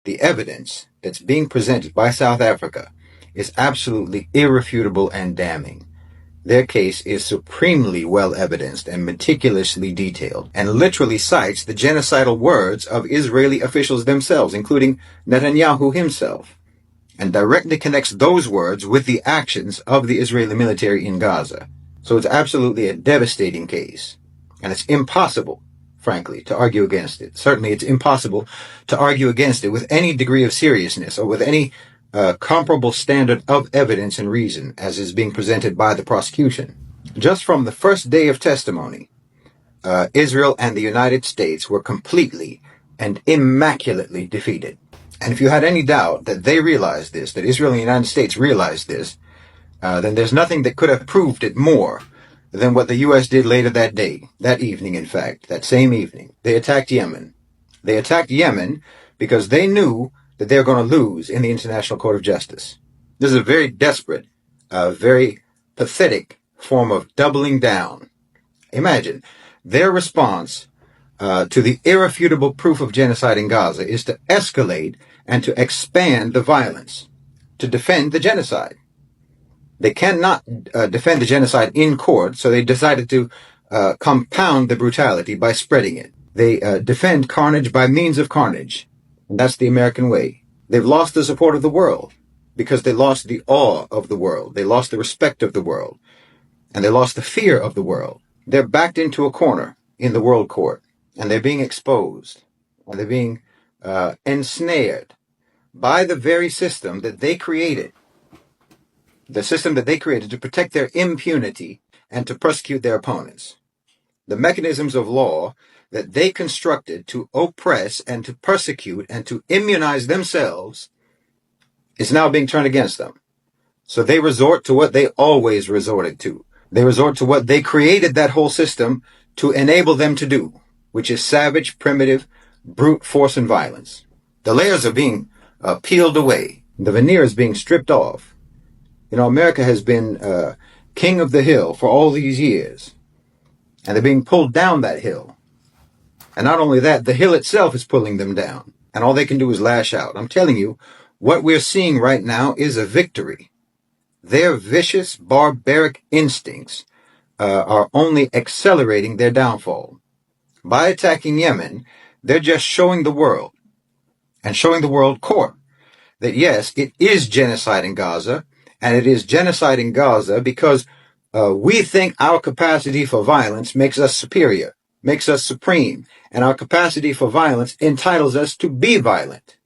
The evidence that's being presented by South Africa is absolutely irrefutable and damning. Their case is supremely well evidenced and meticulously detailed, and literally cites the genocidal words of Israeli officials themselves, including Netanyahu himself, and directly connects those words with the actions of the Israeli military in Gaza. So it's absolutely a devastating case, and it's impossible, frankly, to argue against it. Certainly it's impossible to argue against it with any degree of seriousness or with any comparable standard of evidence and reason as is being presented by the prosecution. Just from the first day of testimony, Israel and the United States were completely and immaculately defeated. And if you had any doubt that they realized this, that Israel and the United States realized this, then there's nothing that could have proved it more than what the U.S. did later that day, that evening, in fact, that same evening. They attacked Yemen. They attacked Yemen because they knew that they're going to lose in the International Court of Justice. This is a very desperate, very pathetic form of doubling down. Imagine, their response to the irrefutable proof of genocide in Gaza is to escalate and to expand the violence, to defend the genocide. They cannot defend the genocide in court, so they decided to compound the brutality by spreading it. They defend carnage by means of carnage. And that's the American way. They've lost the support of the world because they lost the awe of the world. They lost the respect of the world. And they lost the fear of the world. They're backed into a corner in the world court. And they're being exposed. And they're being ensnared by the very system that they created. The system that they created to protect their impunity and to persecute their opponents. The mechanisms of law that they constructed to oppress and to persecute and to immunize themselves is now being turned against them. So they resort to what they always resorted to. They resort to what they created that whole system to enable them to do, which is savage, primitive, brute force and violence. The layers are being peeled away. The veneer is being stripped off. You know, America has been king of the hill for all these years. And they're being pulled down that hill. And not only that, the hill itself is pulling them down. And all they can do is lash out. I'm telling you, what we're seeing right now is a victory. Their vicious, barbaric instincts are only accelerating their downfall. By attacking Yemen, they're just showing the world, and showing the world court, that yes, it is genocide in Gaza, and it is genocide in Gaza because we think our capacity for violence makes us superior, makes us supreme, and our capacity for violence entitles us to be violent.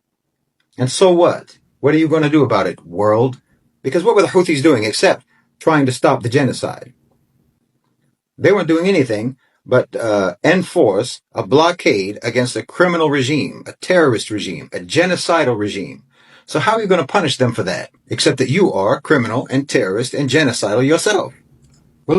And so what? What are you going to do about it, world? Because what were the Houthis doing except trying to stop the genocide? They weren't doing anything but enforce a blockade against a criminal regime, a terrorist regime, a genocidal regime. So how are you going to punish them for that? Except that you are criminal and terrorist and genocidal yourself.